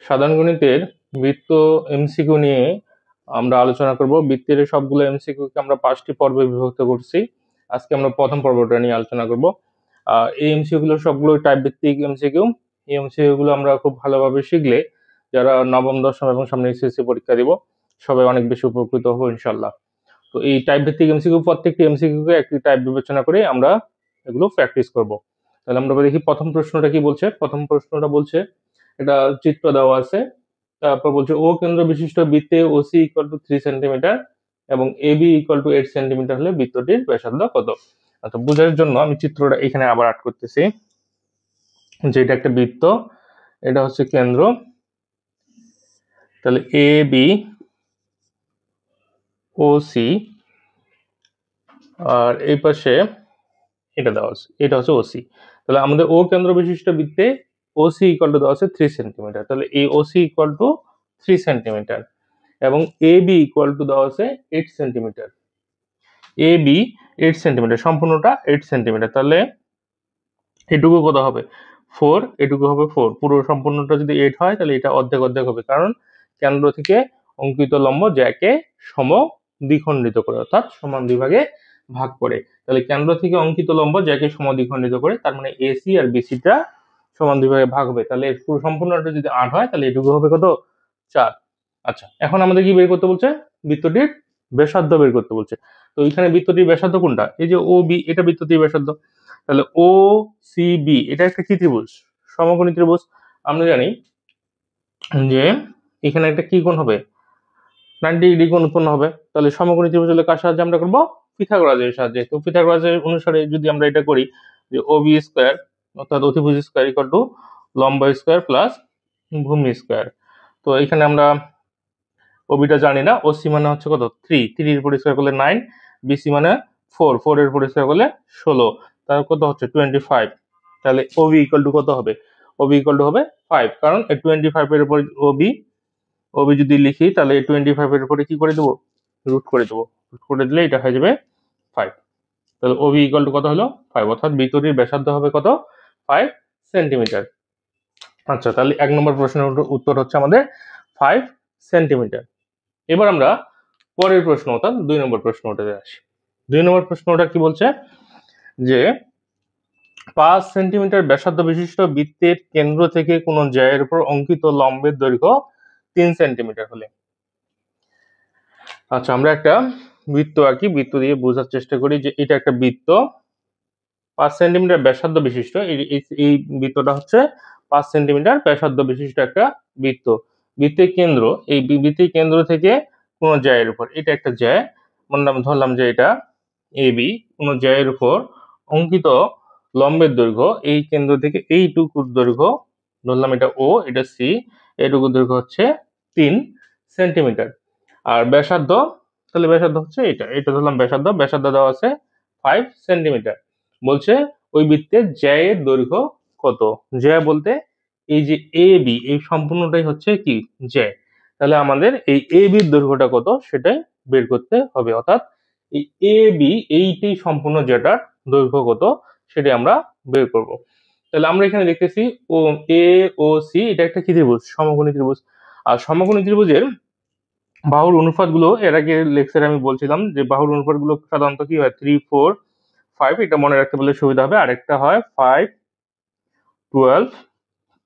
সাধারণ গণিতের বৃত্ত এমসিকিউ নিয়ে আমরা আলোচনা করব। বৃত্তের সবগুলো এমসিকিউ কে আমরা 5টি পর্বে বিভক্ত করছি। আজকে আমরা প্রথম পর্বটা নিয়ে আলোচনা করব। এই এমসিকিউ গুলো সবগুলো টাইপ ভিত্তিক এমসিকিউ। এই এমসিকিউ গুলো আমরা খুব ভালোভাবে শিখলে যারা নবম, দশম এবং সামনে এসএসসি পরীক্ষা দিব সবাই অনেক বেশি উপকৃত হবো ইনশাল্লাহ। তো এই টাইপ ভিত্তিক এমসিকিউ, প্রত্যেকটি এমসিকিউ কে একটি টাইপ বিবেচনা করে আমরা এগুলো প্র্যাকটিস করব। তাহলে আমরা দেখি প্রথম প্রশ্নটা কি বলছে। প্রথম প্রশ্নটা বলছে, এটা চিত্র দেওয়া আছে, তারপর বলছে ও কেন্দ্র বিশিষ্ট বৃত্তে ওসি ইকুয়াল টু 3 সেন্টিমিটার এবং এবি ইকুয়াল টু 8 সেন্টিমিটার হলে বৃত্তটির ব্যাসার্ধ কত। আচ্ছা, বোঝার জন্য আমি চিত্রটা এখানে আবার আর্ট করতেছি। যে এটা একটা বৃত্ত, এটা হচ্ছে কেন্দ্র, তাহলে এ বি ও সি, আর এই পাশে এটা দেওয়া আছে, এটা হচ্ছে ওসি। তাহলে আমাদের ও কেন্দ্র বিশিষ্ট বৃত্তে ওসি ইকুয়াল টু দেওয়া আছে 3 সেন্টিমিটার, তাহলে এই ওসি ইকুয়াল টু 3 সেন্টিমিটার এবং এ বি ইকুয়াল টু দেওয়া আছে 8 সেন্টিমিটার। এ বি 8 সেন্টিমিটার, সম্পূর্ণটা 8 সেন্টিমিটার, তাহলে এটুকু কত হবে 4, এটুকু হবে 4। পুরো সম্পূর্ণটা যদি 8 হয় তাহলে এটা অর্ধেক অর্ধেক হবে, কারণ কেন্দ্র থেকে অঙ্কিত লম্ব জ্যাকে সম দ্বিখণ্ডিত করে, অর্থাৎ সমান দুই ভাগে ভাগ করে। তাহলে কেন্দ্র থেকে অঙ্কিত লম্ব জ্যাকে সম দ্বিখণ্ডিত করে, তার মানে এসি আর বিসিটা সমান দুই ভাগে ভাগ হবে। তাহলে পুরো সম্পূর্ণটা যদি 8 হয় তাহলে এটুকু হবে কত 4। আচ্ছা, এখন আমাদের কি বের করতে বলছে, বৃত্তটির ব্যাসার্ধ বের করতে বলছে। তো এখানে বৃত্তটির ব্যাসার্ধ কোনটা, এই যে ও বি, এটা বৃত্তটির ব্যাসার্ধ। তাহলে ও সি বি এটা একটা কি ত্রিভুজ, সমকোণী ত্রিভুজ। আমরা জানি যে এখানে একটা কি কোণ হবে, 90 ডিগ্রি কোণ উৎপন্ন হবে। তাহলে সমকোণী ত্রিভুজ হলে কার সাহায্যে আমরা করব, পিথাগোরাসের সাহায্যে। তো পিথাগোরাসের অনুসারে যদি আমরা এটা করি যে ও বি স্কয়ার অর্থাৎ অতিভুজ স্কয়ার ইকুয়াল টু লম্ব স্কয়ার প্লাস ভূমি স্কয়ার। তো এখানে আমরা ওবিটা জানি না, ওসি মানে হচ্ছে কত 3, 3 এর উপর স্কয়ার করলে 9, বিসি মানে 4, 4 এর উপর স্কয়ার করলে 16, তার কত হচ্ছে 25। তাহলে ওবি ইকুয়াল টু কত হবে, ওবি ইকুয়াল টু হবে 5, কারণ 25 এর উপর ওবি, ওবি যদি লিখি তাহলে 25 এর উপরে কি করে দেবো, রুট করে দেবো। রুট করে দিলে এটা হয়ে যাবে 5। তাহলে ওবি ইকুয়াল টু কত হলো 5, অর্থাৎ বৃত্তটির ব্যাসার্ধ হবে কত 5 সেন্টিমিটার। আচ্ছা, তাহলে 1 নম্বর প্রশ্নের উত্তর হচ্ছে আমাদের 5 সেন্টিমিটার। এবার আমরা পরের প্রশ্ন অর্থাৎ 2 নম্বর প্রশ্নটাতে আসি। 2 নম্বর প্রশ্নটা কি বলছে যে 5 সেন্টিমিটার ব্যাসার্ধ বিশিষ্ট বৃত্তের কেন্দ্র থেকে কোন জ্যায়ের উপর অঙ্কিত লম্বের দৈর্ঘ্য 3 সেন্টিমিটার হলে। আচ্ছা, আমরা একটা বৃত্ত আঁকি, বৃত্ত দিয়ে বোঝার চেষ্টা করি যে এটা একটা বৃত্ত 5 সেন্টিমিটার ব্যাসার্ধ বিশিষ্ট। এই বৃত্তটা হচ্ছে 5 সেন্টিমিটার ব্যাসার্ধ বিশিষ্ট একটা বৃত্ত। বৃত্তের কেন্দ্র, এই বৃত্তের কেন্দ্র থেকে কোন জ্যায়ের উপর, এটা একটা জ্যা, ধরলাম যে এটা এ বি, কোন জ্যায়ের উপর অঙ্কিত লম্বের দৈর্ঘ্য এই কেন্দ্র থেকে এইটুকুর দৈর্ঘ্য, ধরলাম এটা ও, এটা সি, এইটুকুর দৈর্ঘ্য হচ্ছে 3 সেন্টিমিটার। আর ব্যাসার্ধ, তাহলে ব্যাসার্ধ হচ্ছে এটা, এটা ধরলাম ব্যাসার্ধ, ব্যাসার্ধ দেওয়া আছে 5 সেন্টিমিটার। বলছে ওই বৃত্তের জ্যায়ের দৈর্ঘ্য কত। জ্যা বলতে এই যে এ বি, এই সম্পূর্ণটাই হচ্ছে কি জ্যা। তাহলে আমাদের এই এ বির দৈর্ঘ্যটা কত সেটাই বের করতে হবে, অর্থাৎ এই এ বি এইটি সম্পূর্ণ জ্যাটার দৈর্ঘ্য কত সেটাই আমরা বের করব। তাহলে আমরা এখানে দেখতেছি ও এ ও সি এটা একটা কি ত্রিভুজ, সমকোণী ত্রিভুজ। আর সমকোণী ত্রিভুজের বাহুর অনুপাতগুলো এর আগে লেকচারে আমি বলছিলাম যে বাহুর অনুপাতগুলো সাধারণত কি হয় 3, 4, 5, এটা মনে রাখতে পারলে সুবিধা হবে। আরেকটা হয় 5, 12,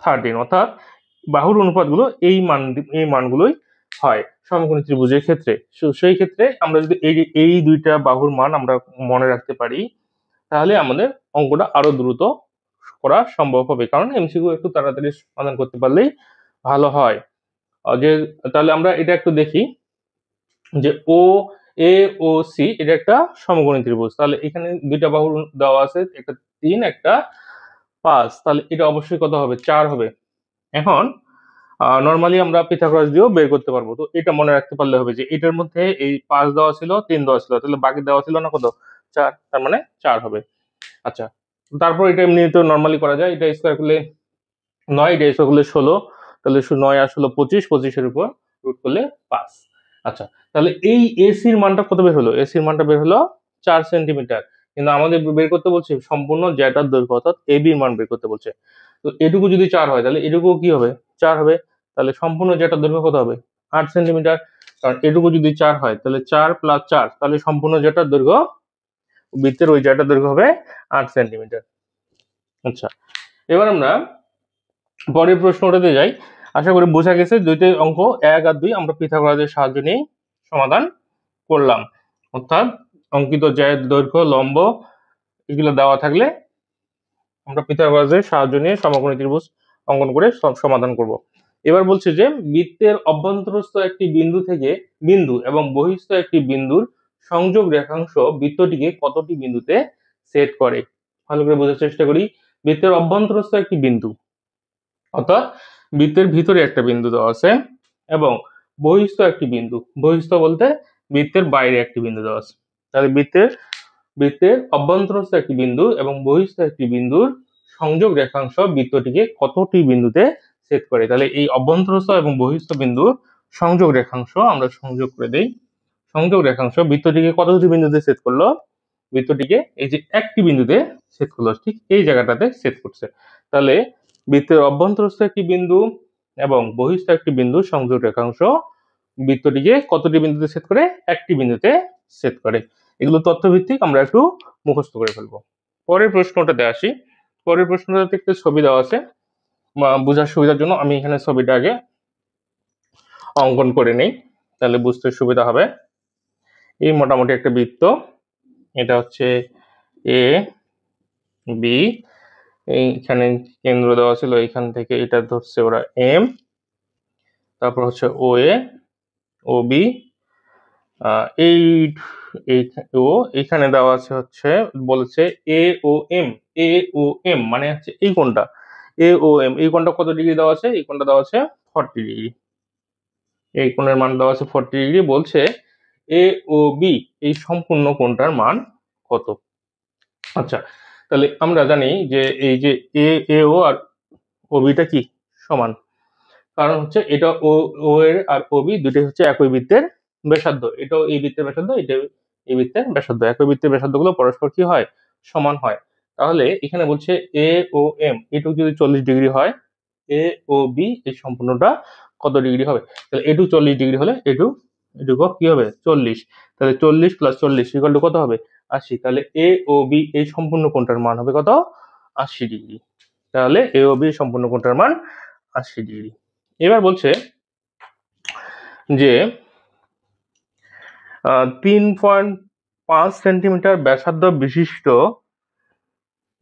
13, অর্থাৎ বাহুর অনুপাতগুলো এই মানগুলোই হয় সমকোণী ত্রিভুজের ক্ষেত্রে। সেই ক্ষেত্রে আমরা যদি এই দুইটা বাহুর মান আমরা মনে রাখতে পারি তাহলে আমাদের অঙ্কটা আরো দ্রুত করা সম্ভব হবে, কারণ এমসিকিউ একটু তাড়াতাড়ি সমাধান করতে পারলেই ভালো হয়। যে তাহলে আমরা এটা একটু দেখি যে ও এ ও সি এটা একটা সমকোণী ত্রিভুজ। তাহলে এখানে দুইটা বাহু দেওয়া আছে, একটা 3 একটা 5, তাহলে এটা অবশ্যই কত হবে 4 হবে। এখন নরমালি আমরা পিথাগোরাস দিয়েও বের করতে পারবো। তো এটা মনে রাখতে পারলে হবে যে এটার মধ্যে এই 5 দেওয়া ছিল, 3 দেওয়া ছিল, তাহলে বাকি দেওয়া ছিল না কত 4, তার মানে 4 হবে। আচ্ছা, তারপর এটা এমনি তো নরমালি করা যায়, এটা স্কয়ার করলে 9, এটা স্কয়ার করলে 16, তাহলে 9 আর 16 25, 25 এর উপর রুট করলে 5। আচ্ছা, তাহলে এই এসির মানটা কত বের হলো, এসির মানটা বের হলো 4 সেন্টিমিটার। কিন্তু আমাদের বের করতে বলছে সম্পূর্ণ জ্যাটার দৈর্ঘ্য, অর্থাৎ এবি এর মান বের করতে বলছে। তো এটুকু যদি 4 হয় তাহলে এটুকু কি হবে 4 হবে। তাহলে সম্পূর্ণ যেটা দৈর্ঘ্য কত হবে 8 সেন্টিমিটার। কারণ এটুকু যদি 4 হয় তাহলে 4 + 4, তাহলে সম্পূর্ণ যেটার দৈর্ঘ্য বৃত্তের ওই জায়গাটার দৈর্ঘ্য হবে 8 সেন্টিমিটার। আচ্ছা, এবার আমরা পরের প্রশ্নটাতে যাই। আশা করি বোঝা গেছে। দুইটি অঙ্ক 1 আর 2 আমরা পিথাগোরাসের সাহায্য নিয়ে সমাধান করলাম। অর্থাৎ অঙ্কিত জ্যায়ের দৈর্ঘ্য, লম্ব এগুলো দেওয়া থাকলে আমরা পিথাগোরাসের সাহায্য নিয়ে সমকোণী ত্রিভুজ অঙ্কন করে সমাধান করব। এবার বলছে যে বৃত্তের অভ্যন্তরস্থ একটি বিন্দু থেকে বিন্দু এবং বহিঃস্থ একটি বিন্দুর সংযোগ রেখাংশ বৃত্তটিকে কতটি বিন্দুতে ছেদ করে। ভালো করে বোঝার চেষ্টা করি। বৃত্তের অভ্যন্তরস্থ একটি বিন্দু, অর্থাৎ বৃত্তের ভিতরে একটা বিন্দু দেওয়া আছে, এবং বহিঃস্থ একটি বিন্দু, বহিঃস্থ বলতে বৃত্তের বাইরে একটি বিন্দু দেওয়া আছে। তাহলে বৃত্তের অভ্যন্তরস্থ একটি বিন্দু এবং বহিঃস্থ একটি বিন্দুর সংযোগ রেখাংশ বৃত্তটিকে কতটি বিন্দুতে ছেদ করে। তাহলে এই অভ্যন্তরস্থ এবং বহিঃস্থ বিন্দুর সংযোগ রেখাংশ আমরা সংযোগ করে দেই। সংযোগ রেখাংশ বৃত্তটিকে কতটি বিন্দুতে ছেদ করলো? বৃত্তটিকে এই যে একটি বিন্দুতে ছেদ করলো, ঠিক এই জায়গাটাতে ছেদ করছে। তাহলে বৃত্তের অভ্যন্তরস্থ একটি বিন্দু এবং বহিঃস্থ একটি বিন্দু সংযোগ রেখাংশ বৃত্তটিকে কতটি বিন্দুতে ছেদ করে? একটি বিন্দুতে ছেদ করে। এগুলো তথ্যভিত্তিক, আমরা একটু মুখস্থ করে ফেলবো। পরের প্রশ্নটাতে আসি। পরের প্রশ্নটাতে একটা ছবি দেওয়া আছে, বোঝার সুবিধার জন্য আমি এখানে ছবিটা আগে অঙ্কন করে নেই, তাহলে বুঝতে সুবিধা হবে। এই মোটামুটি একটা বৃত্ত, এটা হচ্ছে এ বি, এইখানে কেন্দ্র দেওয়া ছিল, এখান থেকে এটা ধরছে ওরা এম, তারপর হচ্ছে ও এ, ও বি, এই ও এখানে দেওয়া আছে হচ্ছে, বলেছে এ ও এম। এ ও এম মানে হচ্ছে এই কোণটা, এ ও এম, এই কোণটা কত ডিগ্রি দেওয়া আছে? এই কোণটা দেওয়া আছে 40 ডিগ্রি। এই কোণের মান দেওয়া আছে 40 ডিগ্রি। বলছে এ ও বি এই সম্পূর্ণ কোণটার মান কত? আচ্ছা, তাহলে আমরা জানি যে এই যে এ ও আর ও বিটা কি সমান, কারণ হচ্ছে এটা ও ও এর আর ও বি দুটোই হচ্ছে একই বৃত্তের ব্যাসার্ধ। এটাও এই বৃত্তের ব্যাসার্ধ, এটা এই বৃত্তের ব্যাসার্ধ। একই বৃত্তের ব্যাসার্ধগুলো পরস্পর কি হয়? সমান হয়। তাহলে এখানে বলছে এ ও এম এটুকু যদি 40 ডিগ্রি হয়, এ ও বি এই সম্পূর্ণটা কত ডিগ্রি হবে? তাহলে এটু 40 ডিগ্রি হলে এটুকু কি হবে? 40। তাহলে 40 + 40 = কত হবে? 80। তাহলে এ ও বি এই সম্পূর্ণ কোণটার মান হবে কত? 80 ডিগ্রি। তাহলে এ ও বি সম্পূর্ণ কোণটার মান 80 ডিগ্রি। এবার বলছে যে 3.5 সেন্টিমিটার ব্যাসার্ধ বিশিষ্ট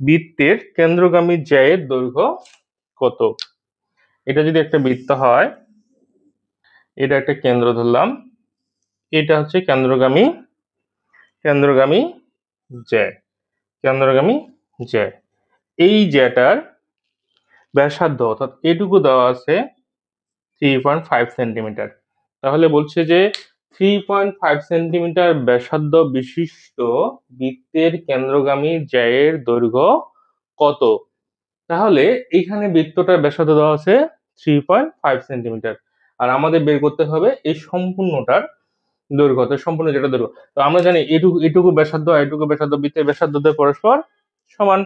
বৃত্তের কেন্দ্রগামী জ্যায়ের দৈর্ঘ্য কত? এটা যদি একটা বৃত্ত হয়, এটা একটা কেন্দ্র ধরলাম, এটা হচ্ছে কেন্দ্রগামী জ্যা, কেন্দ্রগামী জ্যা। এই জ্যাটার ব্যাসার্ধ অর্থাৎ এটুকু দেওয়া আছে 3.5 সেন্টিমিটার। তাহলে বলছে যে 3.5 সেন্টিমিটার ব্যাসার্ধ বিশিষ্ট বৃত্তের কেন্দ্রগামী জ্যায়ের দৈর্ঘ্য কত? তাহলে এখানে বৃত্তটার ব্যাসার্ধ দেওয়া আছে 3.5 সেন্টিমিটার, আর আমাদের বের করতে হবে এই সম্পূর্ণটার দৈর্ঘ্য, তো সম্পূর্ণ যেটা দৈর্ঘ্য। তো আমরা জানি এটুকু ব্যাসার্ধ আর এটুকু ব্যাসার্ধ বৃত্তের ব্যাসার্ধ দ্বয় পরস্পর সমান।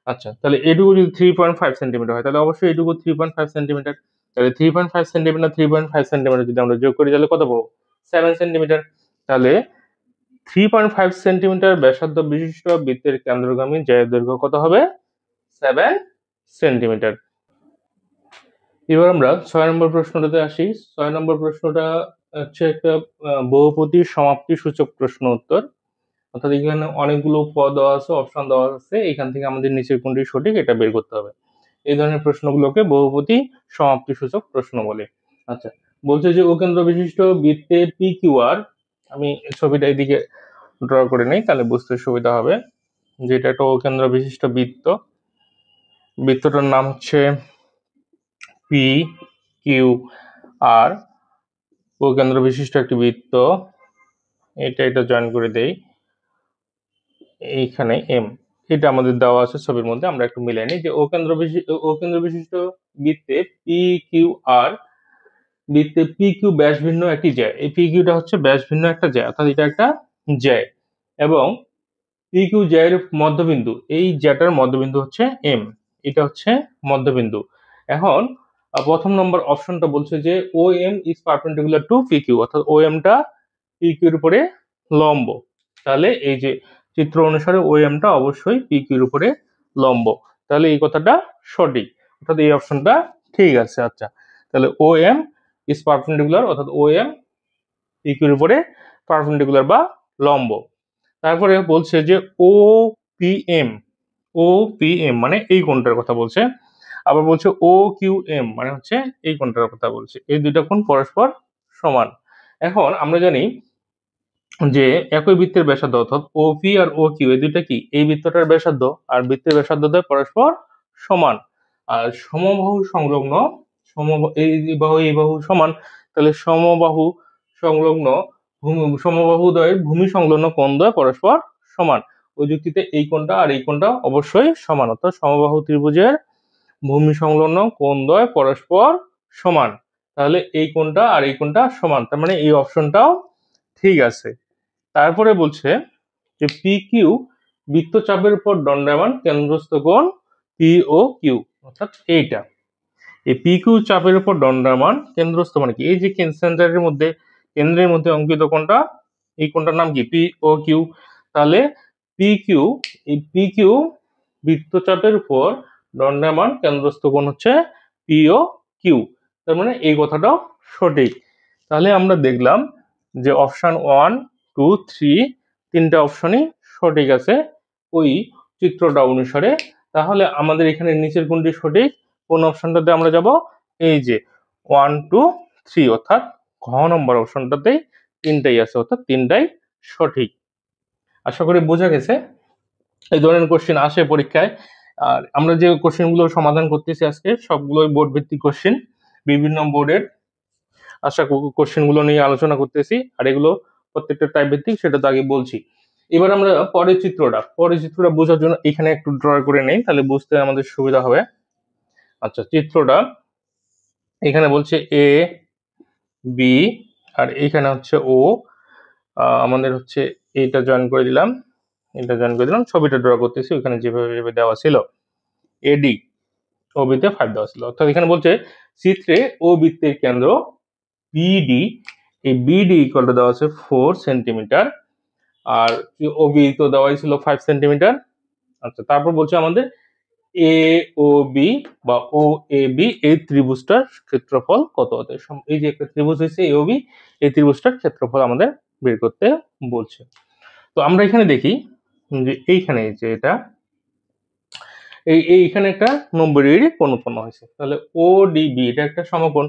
আচ্ছা, তাহলে এটুকু যদি 3.5 সেন্টিমিটার হয়, তাহলে অবশ্যই এটুকু 3.5 সেন্টিমিটার। তাহলে 3.5 সেন্টিমিটার 3.5 সেন্টিমিটার যদি আমরা যোগ করি তাহলে কত পাবো? 7 সেন্টিমিটার। তাহলে 3.5 সেন্টিমিটার ব্যাসার্ধ বিশিষ্ট বৃত্তের কেন্দ্রগামী জ্যায়ের দৈর্ঘ্য কত হবে? 7 সেন্টিমিটার। এবার আমরা 6 নম্বর প্রশ্নটাতে আসি। 6 নম্বর প্রশ্নটা হচ্ছে একটা বহুপদীর সমাপ্তি সূচক প্রশ্ন উত্তর। অর্থাৎ এখানে অনেকগুলো পদ দেওয়া আছে, অপশন দেওয়া আছে, এখান থেকে আমাদের নিচের কোনটি সঠিক এটা বের করতে হবে। এই ধরনের প্রশ্নগুলোকে বহুপদী সমাপ্তি সূচক প্রশ্ন বলে। আচ্ছা, বলছে যে অকেন্দ্র বিশিষ্ট বৃত্তে পি কিউ আর, আমি ছবিটা এদিকে ড্র করে নেই তাহলে বুঝতে সুবিধা হবে, যে এটা একটা অকেন্দ্র বিশিষ্ট বৃত্ত। বৃত্তটার নাম হচ্ছে পি কিউ আর, অকেন্দ্র বিশিষ্ট একটি বৃত্ত। এটা জয়েন করে দেই, এইখানে এম, এটা আমাদের দেওয়া আছে ছবির মধ্যে, আমরা একটু মিলাই নিই যে অকেন্দ্র বিশিষ্ট বৃত্তে পি কিউ আর, বৃত্তে পি কিউ ব্যাস ভিন্ন একটি জ্যা। এই পি কিউটা হচ্ছে ব্যাস ভিন্ন একটা জ্যা, অর্থাৎ এটা একটা জ্যা, এবং পি কিউ জ্যায়ের মধ্যবিন্দু, এই জ্যাটার মধ্যবিন্দু হচ্ছে এম, এটা হচ্ছে মধ্যবিন্দু। এখন প্রথম নম্বর অপশনটা বলছে যে O M is perpendicular to P Q, অর্থাৎ ও এমটা পি কিউর উপরে লম্ব। তাহলে এই যে চিত্র অনুসারে ও এমটা অবশ্যই পি কিউর উপরে লম্ব। তাহলে এই কথাটা সঠিক, অর্থাৎ এই অপশনটা ঠিক আছে। আচ্ছা, তাহলে ও এম ইজ পারপেন্ডিকুলার, অর্থাৎ ও এম পি কিউর উপরে পারপেন্ডিকুলার বা লম্ব। তারপরে বলছে যে O P M, O P M মানে এই কোণটার কথা বলছে। আবার বলছে ও কিউ এম মানে হচ্ছে এই কোণটার কথা বলছে। এই দুইটা কোণ পরস্পর সমান। এখন আমরা জানি যে একই বৃত্তের ব্যাসার্ধ অর্থাৎ O P R O Q এই দুইটা কি, এই বৃত্তটার ব্যাসার্ধ আর বৃত্তের ব্যাসার্ধ দ্বয় পরস্পর সমান। আর সমবাহু সংলগ্ন এই বাহু সমান, তাহলে সমবাহু সংলগ্ন সমবাহু দ্বয়ের ভূমি সংলগ্ন কোণ দ্বয় পরস্পর সমান। ওই যুক্তিতে এই কোণটা আর এই কোণটা অবশ্যই সমান, অর্থাৎ সমবাহু ত্রিভুজের ভূমি সংলগ্ন কোণ দ্বয় পরস্পর সমান। তাহলে এই কোণটা আর এই কোণটা সমান, তার মানে এই অপশনটাও ঠিক আছে। তারপরে বলছে যে পি কিউ বৃত্তচাপের উপর দণ্ডায়মান কেন্দ্রস্থ কোণ পি ও কিউ, অর্থাৎ এইটা এই পি কিউ চাপের উপর দণ্ডায়মান কেন্দ্রস্থ মানে কি, এই যে সেন্টারের মধ্যে কেন্দ্রের মধ্যে অঙ্কিত কোণটা, এই কোণটার নাম কি পি ও কিউ। তাহলে পি কিউ, এই পি কিউ বৃত্তচাপের উপর দণ্ডায়মান কেন্দ্রস্থ কোণ হচ্ছে পি ও কিউ। তার মানে এই কথাটাও সঠিক। তাহলে আমরা দেখলাম যে অপশন 1, 2, 3 তিনটা অপশনই সঠিক আছে ওই চিত্রটা অনুসারে। তাহলে আমাদের এখানে নিচের কোনটি সঠিক, কোন অপশনটাতে আমরা যাব, এই যে 1, 2, 3 অর্থাৎ ঘ নম্বর অপশনটাতেই তিনটাই আছে, অর্থাৎ তিনটাই সঠিক। আশা করি বোঝা গেছে। এই ধরনের কোশ্চেন আসে পরীক্ষায়। আর আমরা যে কোশ্চেনগুলো সমাধান করতেছি আজকে সবগুলোই বোর্ড ভিত্তিক কোশ্চেন, বিভিন্ন বোর্ডের কোশ্চেনগুলো নিয়ে আলোচনা করতেছি। আর এগুলো প্রত্যেকটা টাইপ ভিত্তিক, সেটা তো আগে বলছি। এবার আমরা পরের চিত্রটা বোঝার জন্য এখানে একটু ড্র করে নেই, তাহলে বুঝতে আমাদের সুবিধা হবে। আচ্ছা, চিত্রটা এখানে বলছে এ বি আর এইখানে হচ্ছে ও, আমাদের হচ্ছে এটা জয়েন করে দিলাম, ছবিটা ড্র করতেছি ওখানে যেভাবে দেওয়া ছিল। এডি ও বৃত্তে 5 দেওয়া ছিল, অর্থাৎ এখানে বলছে চিত্রে ও বৃত্তের কেন্দ্র বিডি, এই বিডি ইকুয়ালটা দেওয়া আছে 4 সেন্টিমিটার, আর ওবি তো দেওয়াই ছিল 5 সেন্টিমিটার। আচ্ছা, তারপর বলছে আমাদের এ ও বি বা ও এ বি এই ত্রিভুজটার ক্ষেত্রফল কত হতে, এই যে একটা ত্রিভুজ হয়েছে এ ও বি, এই ত্রিভুজটার ক্ষেত্রফল আমাদের বের করতে বলছে। তো আমরা এখানে দেখি যে এইখানে যে এটা এইখানে একটা 90 ডিগ্রি কোণ উৎপন্ন হয়েছে। তাহলে ও ডিবি এটা একটা সমকোণ।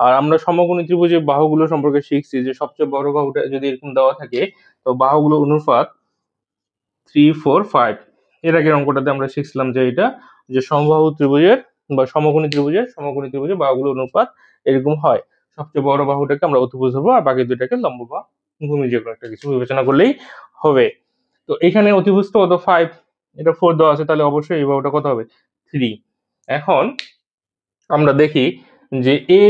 আর আমরা সমকোণী ত্রিভুজের বাহুগুলো সম্পর্কে শিখছি যে সবচেয়ে বড় বাহুটা যদি এরকম দেওয়া থাকে তো বাহুগুলো অনুপাত 3, 4, 5। এর আগের অঙ্কটাতে আমরা শিখছিলাম যে এটা যে সমবাহু ত্রিভুজের বা সমকোণী ত্রিভুজের বাহুগুলো অনুপাত এরকম হয়। সবচেয়ে বড় বাহুটাকে আমরা অতিভুজ ধরবো আর বাকি দুইটাকে লম্ব বা ভূমি, যে কোনো একটা কিছু বিবেচনা করলেই হবে। তো এখানে অতিভুজ তো কত 5, এটা 4 দেওয়া আছে, তাহলে অবশ্যই এই বাহুটা কত হবে 3। এখন আমরা দেখি যে এ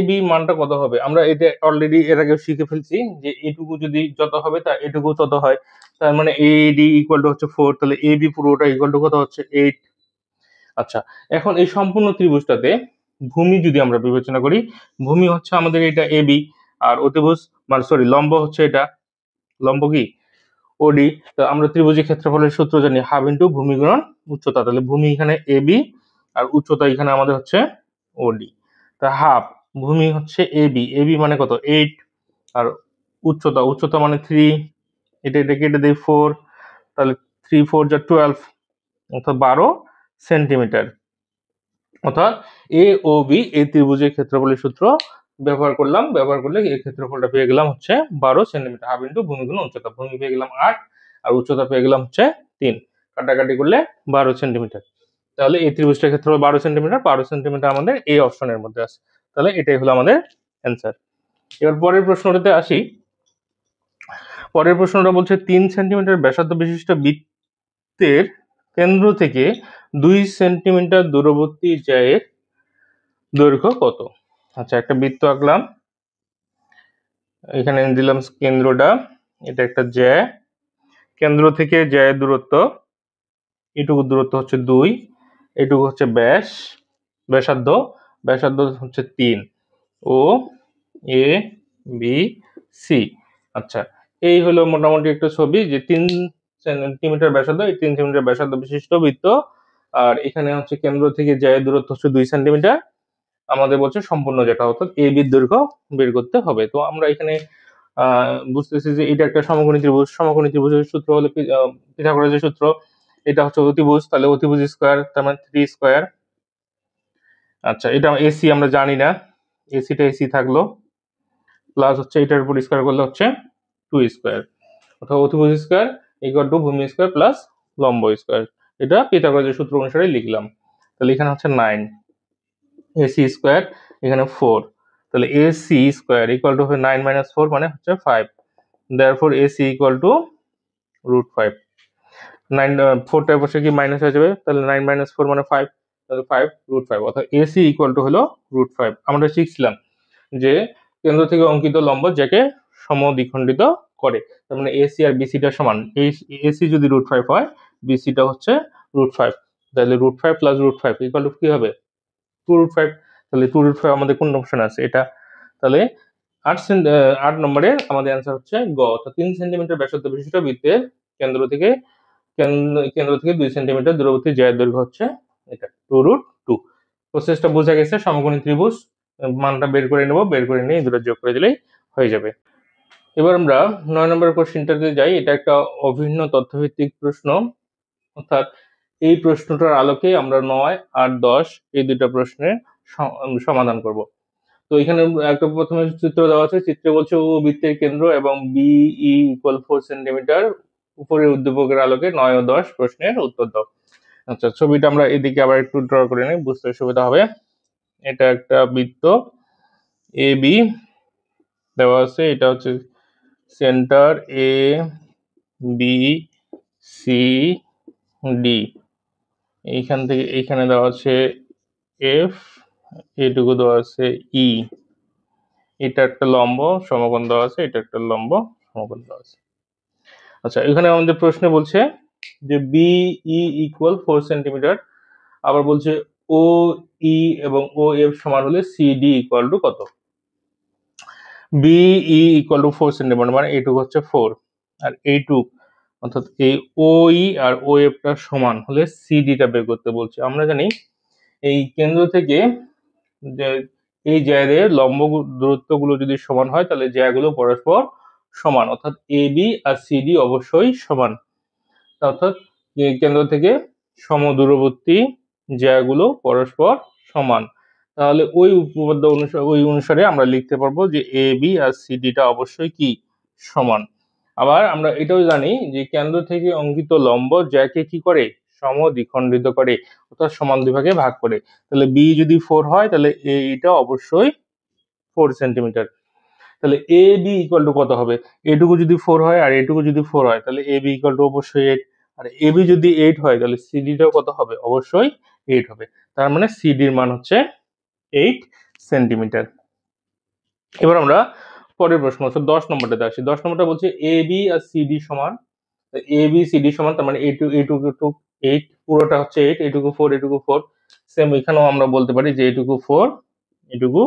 বি মানটা কত হবে, আমরা এটা অলরেডি এর আগে শিখে ফেলছি যে এটুকু যদি যত হবে তা এটুকু তত হয়। তার মানে এডি ইকুয়াল টু হচ্ছে 4, তাহলে এ বি পুরোটা ইকুয়াল টু কত হচ্ছে 8। আচ্ছা, এখন এই সম্পূর্ণ ত্রিভুজটাতে ভূমি যদি আমরা বিবেচনা করি, ভূমি হচ্ছে আমাদের এটা এ বি, আর অতিভুজ মানে সরি লম্ব হচ্ছে এটা, লম্ব কি ওডি। তো আমরা ত্রিভুজের ক্ষেত্রফলের সূত্র জানি হাফ ইন্টু ভূমি গুণন উচ্চতা, তাহলে ভূমি এখানে এ বি আর উচ্চতা এখানে আমাদের হচ্ছে ওডি। তা হাফ ভূমি হচ্ছে এ বি মানে কত 8, আর উচ্চতা মানে 3, এটা কেটে দেই 4, তাহলে 3, 4 যা 12 অর্থাৎ 12 সেন্টিমিটার। অর্থাৎ এ ও বি এই ত্রিভুজের ক্ষেত্রফলের সূত্র ব্যবহার করলে এই ক্ষেত্রফলটা পেয়ে গেলাম হচ্ছে 12 সেন্টিমিটার, হাফ ইন্টু ভূমি গুণ উচ্চতা, ভূমি পেয়ে গেলাম 8 আর উচ্চতা পেয়ে গেলাম হচ্ছে 3, কাটাকাটি করলে 12 সেন্টিমিটার। তাহলে এই ত্রিভুজটার ক্ষেত্রফল 12 সেন্টিমিটার আমাদের এই অপশনের মধ্যে আছে। তাহলে এটাই হলো আমাদের অ্যান্সার। এবার পরের প্রশ্নটাতে আসি। পরের প্রশ্নটা বলছে 3 সেন্টিমিটার ব্যাসার্ধ বিশিষ্ট বৃত্তের কেন্দ্র থেকে 2 সেন্টিমিটার দূরবর্তী জ্যায়ের দৈর্ঘ্য কত। আচ্ছা, একটা বৃত্ত আঁকলাম, এখানে দিলাম কেন্দ্রটা, এটা একটা জ্যা, কেন্দ্র থেকে জ্যায়ের দূরত্ব, এটুকু দূরত্ব হচ্ছে 2, এটুকু হচ্ছে ব্যাসার্ধ, ব্যাসার্ধ হচ্ছে 3, ও এ বি সি। আচ্ছা, এই হলো মোটামুটি একটা ছবি যে 3 সেন্টিমিটার ব্যাসার্ধ, এই 3 সেন্টিমিটার ব্যাসার্ধ বিশিষ্ট বৃত্ত। আর এখানে হচ্ছে কেন্দ্র থেকে জ্যায়ের দূরত্ব হচ্ছে 2 সেন্টিমিটার। আমাদের বলছে সম্পূর্ণ যেটা অর্থাৎ এ বির দৈর্ঘ্য বের করতে হবে। তো আমরা এখানে বুঝতেছি যে এটা একটা সমকোণী ত্রিভুজ। সমকোণী ত্রিভুজের সূত্র হলো পিথাগোরাসের সূত্র। এটা হচ্ছে অতিভুজ, তাহলে অতিভুজ স্কয়ার তার মানে 3 স্কয়ার। আচ্ছা, এটা এসি আমরা জানি না, এসিটা এসি থাকলো, প্লাস হচ্ছে এটার উপর স্কয়ার করলে হচ্ছে 2 স্কয়ার, অথবা অতিভুজ স্কয়ার ইকুয়াল টু ভূমি স্কয়ার প্লাস লম্ব স্কয়ার। এটা পিথাগোরাসের সূত্র অনুসারে লিখলাম। তাহলে এখানে হচ্ছে 9 এসি স্কয়ার, এখানে 4, তাহলে AC square equal to 9 minus 4 মানে হচ্ছে 5। Therefore AC equal to √5। 9 4টার বসে কি মাইনাস হয়ে যাবে, তাহলে 9 মাইনাস 4 মানে 5, তাহলে 5 √5, অর্থাৎ এসি ইকুয়াল টু হলো √5। আমরা শিখছিলাম যে কেন্দ্র থেকে অঙ্কিত লম্ব যাকে সমদ্বিখণ্ডিত করে, তার মানে এসি আর বিসিটা সমান। এসি যদি √5 হয়, বিসিটা হচ্ছে √5, তাহলে √5 প্লাস √5 ইকুয়াল টু কি হবে 2√5। তাহলে 2√5 আমাদের কোন অপশন আছে এটা, তাহলে 8 নম্বরে আমাদের অ্যান্সার হচ্ছে গ, অর্থাৎ 3 সেন্টিমিটার ব্যাসার্ধ বিশিষ্ট বৃত্তের কেন্দ্র থেকে কেন্দ্র থেকে 2 সেন্টিমিটার দূরবর্তী জ্যায়ের দৈর্ঘ্য হচ্ছে এটা 2√2। প্রসেসটা বোঝা গেছে। সমকোণী ত্রিভুজ মানটা বের করে নেব, বের করে নিয়ে এই দুটো যোগ করে দিলেই হয়ে যাবে। এবার আমরা 9 নম্বর কোশ্চেনটাতে যাই। এটা একটা অভিন্ন তথ্যভিত্তিক প্রশ্ন, অর্থাৎ এই প্রশ্নটার আলোকে আমরা 9 আর 10 এই দুটো প্রশ্নের সমাধান করব। তো এখানে একটা প্রথমে চিত্র দেওয়া আছে, চিত্রে বলছে ও বৃত্তের কেন্দ্র এবং বিই ইকুয়াল 4 সেন্টিমিটার, উপরের উদ্দীপকের আলোকে 9 ও 10 প্রশ্নের উত্তর দাও। আচ্ছা, ছবিটা আমরা এদিকে আবার একটু ড্র করে নিই, বুঝতে সুবিধা হবে। এটা একটা বৃত্ত এ বি দেওয়া আছে, এটা হচ্ছে centre A B C D. এইখান থেকে এইখানে দেওয়া আছে এফ, এইটুকু দেওয়া আছে ই। এটা একটা লম্ব সমকোণ দেওয়া আছে, এটা একটা লম্ব সমকোণ দেওয়া আছে। আচ্ছা, এখানে আমাদের প্রশ্নে বলছে যে বিই ইকুয়াল 4 সেন্টিমিটার, আবার বলছে ও ই এবং ও এফ সমান হলে সিডি ইকুয়াল টু কত। বিই ইকুয়াল টু 4 সেন্টিমিটার মানে এইটুকু হচ্ছে 4, আর এইটুক অর্থাৎ এই ও ই আর ও এফটা সমান হলে সিডিটা বের করতে বলছে। আমরা জানি এই কেন্দ্র থেকে যে এই জ্যায়ের লম্ব দূরত্বগুলো যদি সমান হয় তাহলে জ্যাগুলো পরস্পর সমান, অর্থাৎ এ বি আর সিডি অবশ্যই সমান। অর্থাৎ কেন্দ্র থেকে সমদূরবর্তী জ্যাগুলো পরস্পর সমান। তাহলে ওই উপপাদ্য অনুসারে আমরা লিখতে পারবো যে এ বি আর সিডিটা অবশ্যই কি সমান। আবার আমরা এটাও জানি যে কেন্দ্র থেকে অঙ্কিত লম্ব জ্যাকে কি করে সমদ্বিখণ্ডিত করে, অর্থাৎ সমান দুই ভাগে ভাগ করে। তাহলে বি যদি 4 হয় তাহলে এটা অবশ্যই 4 সেন্টিমিটার। তাহলে এ বি ইকুয়াল টু কত হবে, এটুকু যদি 4 হয় আর এটুকু যদি 4 হয় তাহলে এ বি ইকুয়াল টু অবশ্যই 8, আর এ বি যদি 8 হয় তাহলে সিডিটাও কত হবে, অবশ্যই 8 হবে। তার মানে সিডির মান হচ্ছে 8 সেন্টিমিটার। এবার আমরা পরের প্রশ্ন হচ্ছে 10 নম্বরটাতে আসি। 10 নম্বরটা বলছে এ বি আর সিডি সমান, এ বি সিডি সমান, তার মানে এইটুকু 8, পুরোটা হচ্ছে 8, এইটুকু 4, এইটুকু 4। সেম এখানেও আমরা বলতে পারি যে এইটুকু 4, এইটুকু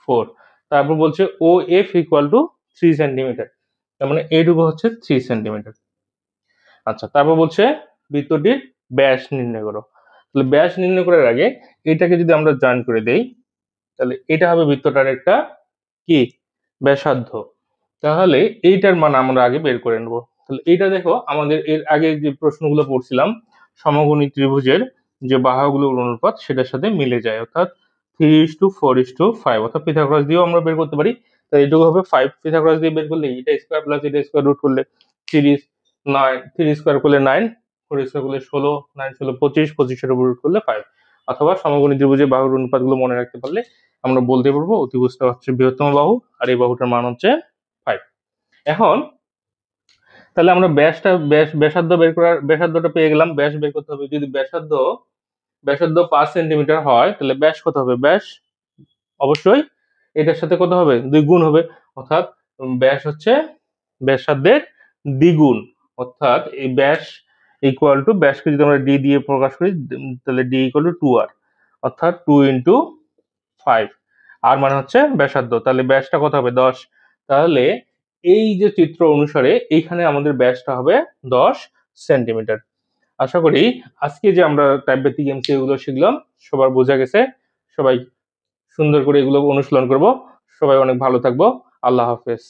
4। তারপর বলছে ও এফ ইকুয়াল টু 3 সেন্টিমিটার, তার মানে এইটুকু হচ্ছে 3 সেন্টিমিটার। আচ্ছা, তারপর বলছে বৃত্তটির ব্যাস নির্ণয় করো। তাহলে ব্যাস নির্ণয় করার আগে এটাকে যদি আমরা জয়েন করে দেই তাহলে এটা হবে বৃত্তটার একটা কি ব্যাসার্ধ। তাহলে এইটার মান আমরা আগে বের করে নেব। তাহলে এইটা দেখো, আমাদের এর আগে যে প্রশ্নগুলো পড়ছিলাম সমকোণী ত্রিভুজের যে বাহুগুলোর অনুপাত সেটার সাথে মিলে যায়, অর্থাৎ 3:4:5, অর্থাৎ পিথাগোরাস দিয়েও আমরা বের করতে পারি। তাই এটুকু হবে 5, পিথাগোরাস দিয়ে বের করলে এটা স্কয়ার প্লাস এটা স্কয়ার রুট করলে 3, 9, 3 স্কয়ার করলে 9, 4 স্কয়ার করলে 16, 9 16 25, 25 এর উপর রুট করলে 5। অথবা সমকোণী ত্রিভুজের বাহুর অনুপাতগুলো মনে রাখতে পারলে আমরা বলতে পারবো অতিভুজটা হচ্ছে বৃহত্তম বাহু আর এই বাহুটার মান হচ্ছে 5। এখন তাহলে আমরা ব্যাসার্ধ বের করার, ব্যাসার্ধটা পেয়ে গেলাম, ব্যাস বের করতে হবে। যদি ব্যাসার্ধ 5 সেন্টিমিটার হয় তাহলে ব্যাস কত হবে, ব্যাস অবশ্যই এটার সাথে কত হবে, 2 গুণ হবে। অর্থাৎ ব্যাস হচ্ছে ব্যাসার্ধের দ্বিগুণ, অর্থাৎ এই ব্যাস ইকুয়াল টু, ব্যাসকে যদি আমরা ডি দিয়ে প্রকাশ করি তাহলে ডি ইকুয়াল টু 2r, অর্থাৎ 2 × 5, আর মানে হচ্ছে ব্যাসার্ধ, তাহলে ব্যাসটা কত হবে 10। তাহলে এই যে চিত্র অনুসারে এইখানে আমাদের ব্যাসটা হবে 10 সেন্টিমিটার। আশা করি আজকে যে আমরা টাইপ ভিত্তিক এমসিকিউ গুলো শিখলাম সবার বোঝা গেছে। সবাই সুন্দর করে এগুলো অনুশীলন করব। সবাই অনেক ভালো থাকবো। আল্লাহ হাফেজ।